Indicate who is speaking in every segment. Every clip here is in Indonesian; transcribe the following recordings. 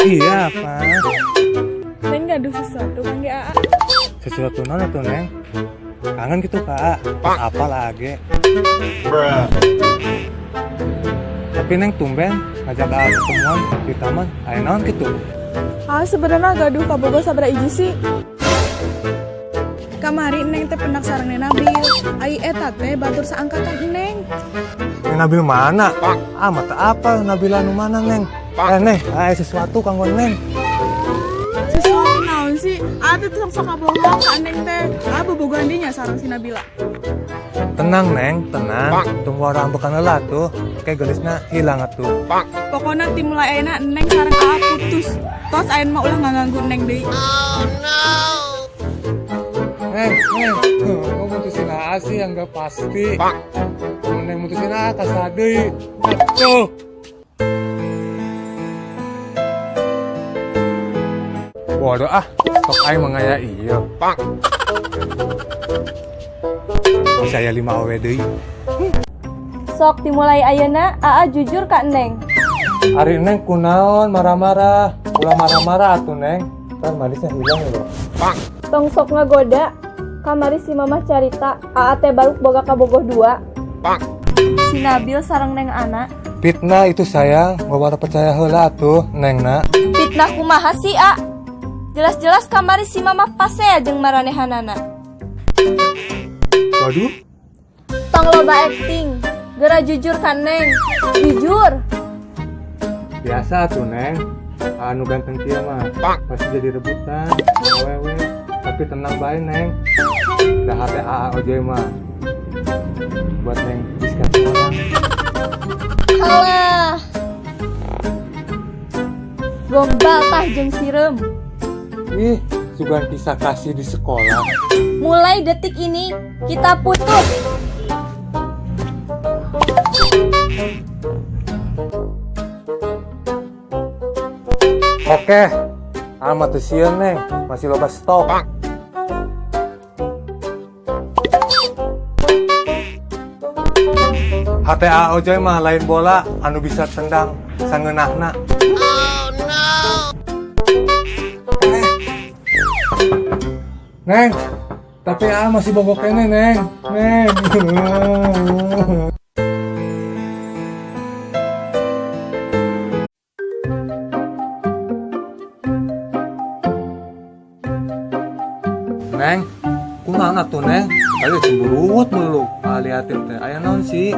Speaker 1: Iya, apa?
Speaker 2: Neng gaduh sesuatu kan ya?
Speaker 1: Sesuatu non itu, Neng? Kangen gitu, Kak. Pas apa lagi? Tapi Neng tumben ngajak ketemuan di taman. Ayo naon gitu.
Speaker 2: Sebenarnya gaduh kabogo sabra iji sih. Kamari Neng teh pendak sareng Nabil. Ai eta teh batur saangkatan Neng.
Speaker 1: Nabil mana? Mata apa Nabila nu mana, Neng? Neng, sesuatu kanggo Neng.
Speaker 2: Sesuatu naon sih? Ada tuh sok kabogo ka Neng teh. Bobogohan dinya sareng si Nabila.
Speaker 1: Tenang, Neng, tenang. Tunggu orang bekan lelah tuh. Kayak gelisna hilang atuh.
Speaker 2: Pokoknya tim mulai enak Neng sareng putus. Tos ayeuna mah ulah nganggu Neng deui.
Speaker 1: Neng, kamu mutusin sih yang gak pasti. Neng mutusin kasade. Tuh. Waduh stok aing mangaya iya. Saya 5 awe deui.
Speaker 3: Sok dimulai ayeuna, jujur Kak Neng.
Speaker 1: Ari Neng kunaon marah-marah. Ulah marah-marah atuh Neng. Kan manisnya hilang ya.
Speaker 3: Tong sok ngagoda, kamari si Mamah carita, teh baluk boga kabogoh 2. Si Nabil sareng Neng anak.
Speaker 1: Fitnah itu sayang, gak percaya heula atuh Nengna.
Speaker 3: Fitnah kumaha sih Jelas-jelas kamari si Mamah pasea jeung maranehanana.
Speaker 1: Waduh.
Speaker 3: Tong loba acting, geura jujur kan Neng. Jujur.
Speaker 1: Biasa tuh Neng. Anu ganteng kia mah pasti jadi rebutan awewe. Tapi tenang bae Neng. Dah hati ojek mah buat Neng diskat orang.
Speaker 3: Halah. Gombal tah jeung sirem.
Speaker 1: Ih, sugan kisah kasih di sekolah.
Speaker 3: Mulai detik ini kita putus.
Speaker 1: Oke, amat sieun Neng, masih loba stok. HTA ojek mah lain bola, anu bisa tendang sangeunahna. Oh no. Neng, tapi masih bobok kene Neng. Neng. Neng, kumaha tuh Neng? Tadi cemburuut mulu. Liatin teh, aya naon sih?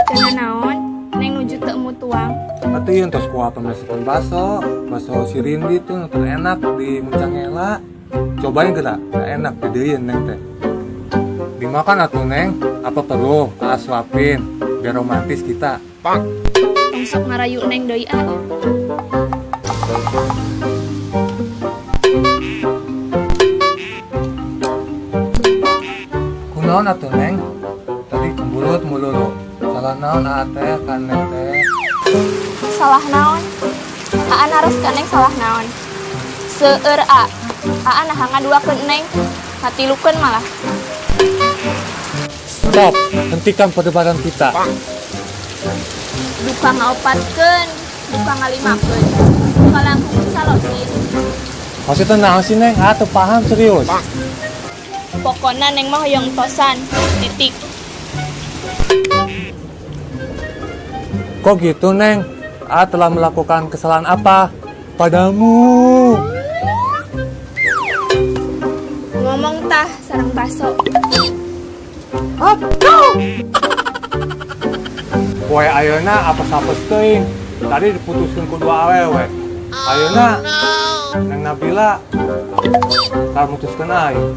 Speaker 3: Cenah naon? Neng nuju teu mutuang.
Speaker 1: Atuh ieu entos kuah pembesaran baso si Rindi tuh enak di Muncangela. Cobain geura, enak dideun Neng teh. Dimakan atuh Neng, apa perlu? Suapin, biar romantis kita.
Speaker 3: Tong sok ngarayu Neng deui
Speaker 1: Kunaon atuh Neng? Tadi cemburuut mulu lo. Salah naon teh kan Neng teh?
Speaker 3: Salah naon? Aan harus ka Neng salah naon? Seueur Aan nah ngaduakeun Neng. Hatilukeun malah.
Speaker 1: Stop, hentikan perdebatan kita.
Speaker 3: Duka ngaopatkeun, duka ngalimakeun. Duka langkung salosin.
Speaker 1: Maksudnya naon sih Neng? Teu paham serius.
Speaker 3: Pokona Neng mah hoyong tosan. Titik.
Speaker 1: Kok gitu Neng? Telah melakukan kesalahan apa padamu?
Speaker 3: Ngomong tah sareng baso.
Speaker 1: Woy ayeuna apes-apes teuing. Tadi diputuskeun ku 2 awewe. Ayeuna Neng Nabila tara mutuskeun aing.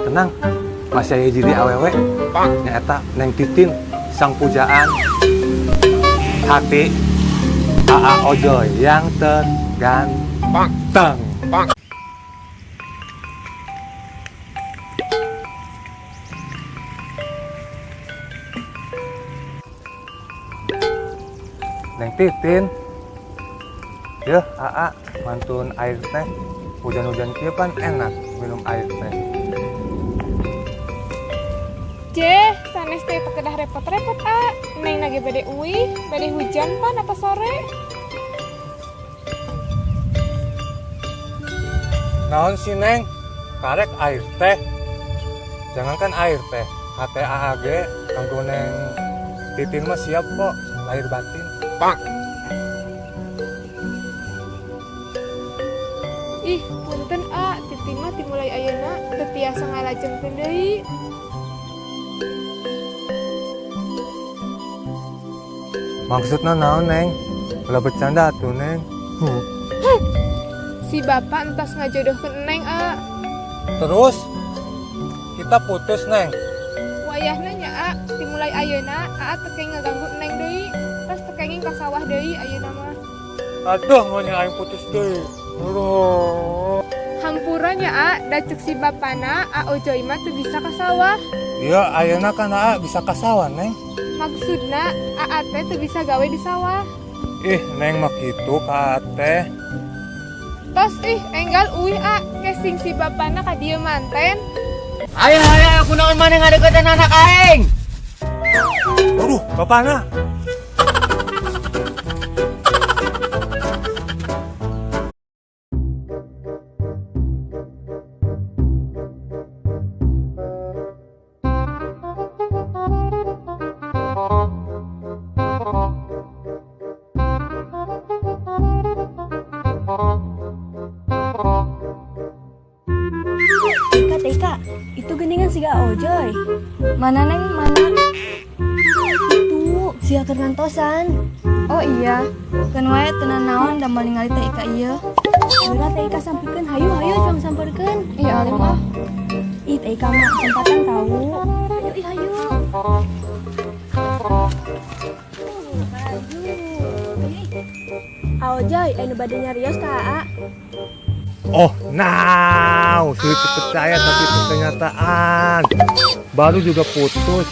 Speaker 1: Tenang, masih aya jadi awewe. Nyaeta Neng Titin, sang pujaan hati Ojoy yang terganteng. Neng Titin, yeuh mantun air teh. hujan-hujan kia kan enak minum air teh.
Speaker 4: Sanes teh kedah repot-repot Neng lagi bade uih, bade hujan pan apa sore?
Speaker 1: Naon sih Neng? Karek air teh. Jangankan air teh, HTAAG kanggo Neng Titin mah siap kok, lahir batin.
Speaker 4: Ih, punten Titin mah timulai ayeuna teu tiasa ngalajengkeun deui.
Speaker 1: Maksudnya naon Neng? Ulah bercanda tuh Neng.
Speaker 4: Si bapak entas ngajodohkeun Neng
Speaker 1: Terus kita putus Neng.
Speaker 4: Wayahna nya dimulai ayeuna teu kenging ngaganggu Neng deui. Tas teu kenging ka sawah deui ayeuna mah.
Speaker 1: Aduh, mau aing putus deui. Aduh.
Speaker 4: Hampura nya da ceuk si bapana Ojoy mah teu bisa ka sawah.
Speaker 1: Iya, ayeuna kan bisa ka sawah Neng.
Speaker 4: Maksudna teh teu bisa gawe di sawah.
Speaker 1: Ih, Neng mah kitu ka teh.
Speaker 4: Tos enggal uih kesing si bapana ka dieu manten.
Speaker 5: Ayo, aku naon mana ngadeketan anak aing.
Speaker 1: Aduh, bapana.
Speaker 6: Tika, itu geningan si Ojoy.
Speaker 3: Mana Neng, mana?
Speaker 6: Itu si atur ngantosan.
Speaker 3: Oh iya, kan wae tenan naon da mau ningali teh Ika ieu.
Speaker 6: Geura teh Ika sampikeun, hayu jong sampeurkeun.
Speaker 3: Iya, alim ah.
Speaker 6: Ih, teh Ika mah kesempatan tahu. Hayu. Ojoy, anu bade nyarios ka Aa.
Speaker 1: Oh, now sulit percaya tapi itu kenyataan. Baru juga putus.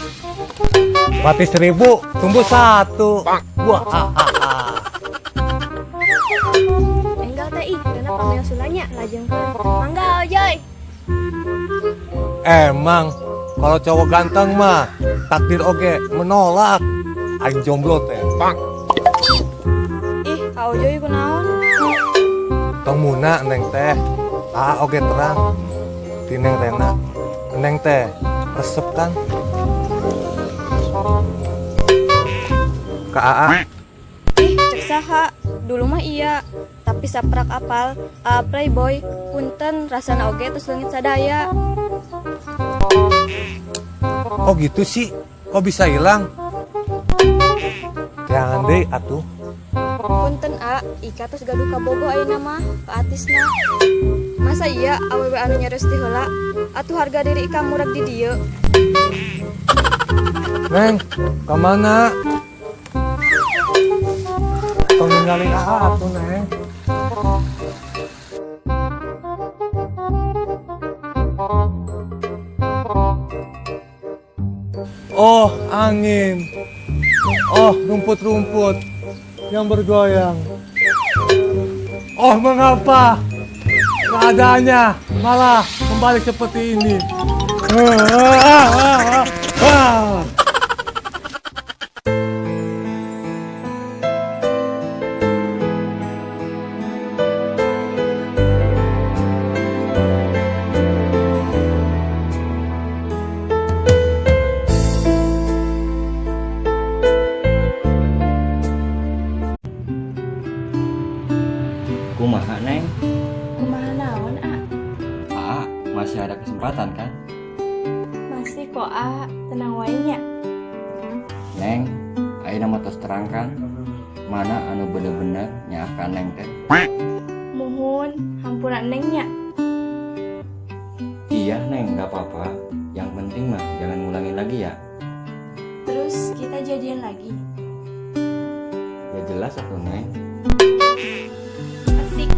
Speaker 1: Mati 1000, tumbuh 1. Wah,
Speaker 6: Enggal teh ih, karena pameo sulanya lajengkeun. Mangga Ojoy.
Speaker 1: Emang kalau cowok ganteng mah takdir oge menolak. Aing jomblo teh.
Speaker 3: Ih, Kak Ojoy kunaon?
Speaker 1: Tong muna Neng teh. Oge terang. Ti Neng Rena. Neng teh resep kan? Ka Aa.
Speaker 3: Ih, cek saha. Dulu mah iya, tapi saprak apal. Playboy, punten rasana oge terus leungit sadaya.
Speaker 1: Kok gitu sih? Kok bisa hilang? Jangan deh atuh.
Speaker 3: Punten Ika terus gaduh ka bogo ayeuna mah ka atisna. Masa iya awewe anu nyares ti heula? Atuh harga diri Ika murag di dieu.
Speaker 1: Neng, kemana? Tong ninggalin Aa atuh Neng. Oh, angin. Oh, rumput-rumput yang bergoyang. Oh, mengapa keadaannya malah kembali seperti ini?
Speaker 5: Kumaha Neng?
Speaker 6: Kumaha naon,
Speaker 5: Masih ada kesempatan kan?
Speaker 6: Masih kok, tenang wae nya.
Speaker 5: Neng, ayeuna mah tos terangkan mana anu bener-bener nyaahkan Neng teh.
Speaker 6: Muhun, hampura Neng nya.
Speaker 5: Iya Neng, gak apa-apa. Yang penting mah jangan ngulangin lagi ya.
Speaker 6: Terus kita jadian lagi.
Speaker 5: Ya jelas atuh Neng.
Speaker 6: Asik.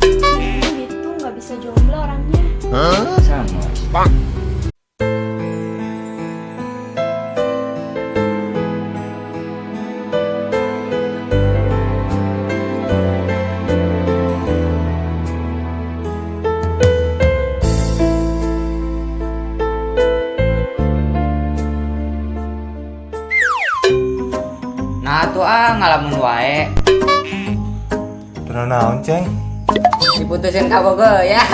Speaker 6: Gitu nggak bisa jomblo orangnya.
Speaker 5: Sama.
Speaker 7: ngalamun wae.
Speaker 1: Tenang naon, Ceng.
Speaker 7: Diputusin ka bogo ya.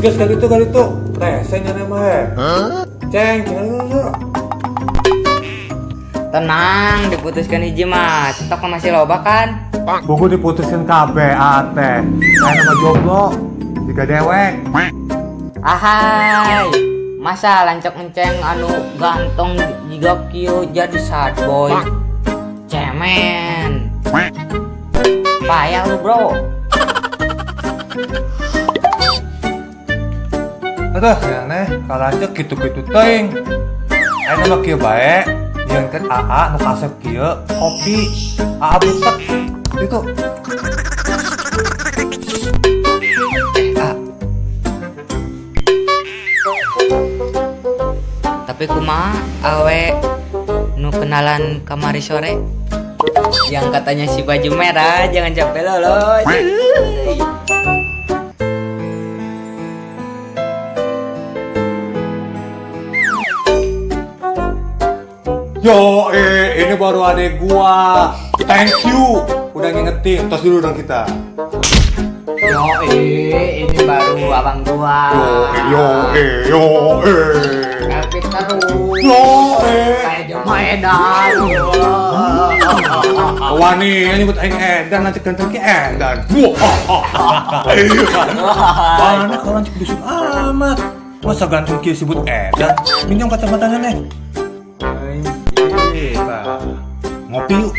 Speaker 1: Gas kali itu. Rese nyana mah he. Ceng, dulu.
Speaker 7: Tenang, diputuskan hiji mah. Stok mah masih loba kan?
Speaker 1: Buku diputusin kabeh ate. Aya nama jomblo. Tiga dewek.
Speaker 7: Ahai, masa lancok enceng anu gantong juga kieu jadi sad boy. Cemen. Payah lu bro.
Speaker 1: Aduh, ya neh, kalanjut gitu-gitu teuing. Aya nama kieu bae, nyieunkeun AA nu kasep kieu kopi. AA butek. Itu.
Speaker 7: Tapi kumaha awe nu kenalan kamari sore yang katanya si baju merah jangan sampai lolos.
Speaker 1: Yo, ini baru adek gua. Thank you. Udah ngingetin, tos dulu dong kita.
Speaker 7: Yo ini baru abang gua.
Speaker 1: Yo,
Speaker 7: Epic terus.
Speaker 1: Yo,
Speaker 7: Kayak Joma Edan.
Speaker 1: Wani, nyebut aing edan nanti ganteng ki edan. Mana kalau cek busuk amat. Masa ganteng ki sebut edan? Minum kacamatanya nih. Ngopi yuk.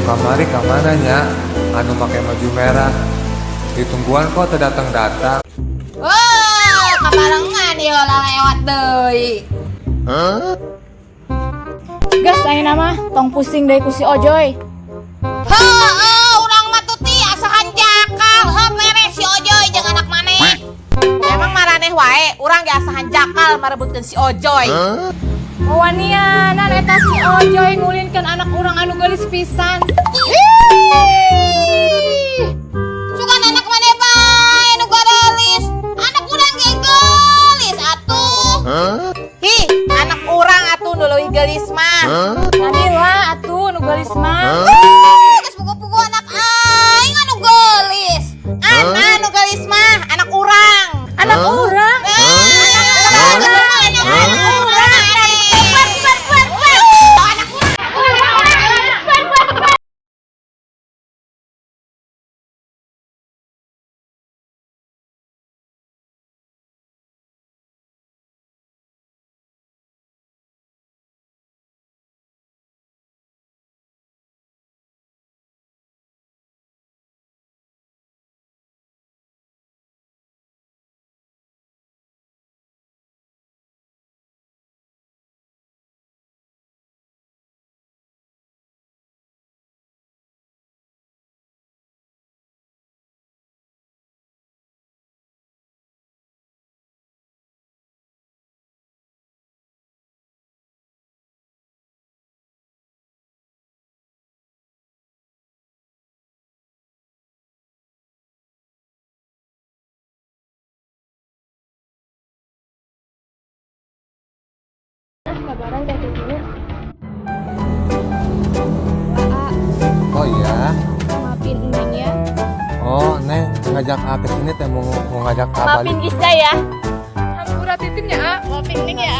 Speaker 1: kamari kamananya anu pakai baju merah ditungguan kok terdatang-datang.
Speaker 8: Wah, kabarengan dia lah lewat deui.
Speaker 2: Gas ayeuna mah tong pusing deui ku si Ojoy.
Speaker 8: Heuh, urang mah tuti asahan jakal. Heuh, beres si Ojoy jeung anak maneh. Emang maraneh wae, urang ge asahan jakal marebutkeun si Ojoy.
Speaker 2: Wanianan eta si Ojoy ngulinkeun anak urang anu geulis pisan.
Speaker 8: Sugan anak maneh bae nu geulis. Anak urang ge geulis atuh. Hi, anak urang atuh nu leuwih geulis mah.
Speaker 2: Nabila atuh nu geulis mah.
Speaker 8: Geus pugu-pugu anak aing anu geulis. Anak nu geulis mah anak urang.
Speaker 2: Anak urang.
Speaker 1: Oh iya.
Speaker 6: Maafin Neng ya.
Speaker 1: Oh, Neng ngajak A ke sini teh mau ngajak A balik.
Speaker 6: Maafin Gisda ya.
Speaker 4: Hampura titipnya, A.
Speaker 6: Maafin Neng ya.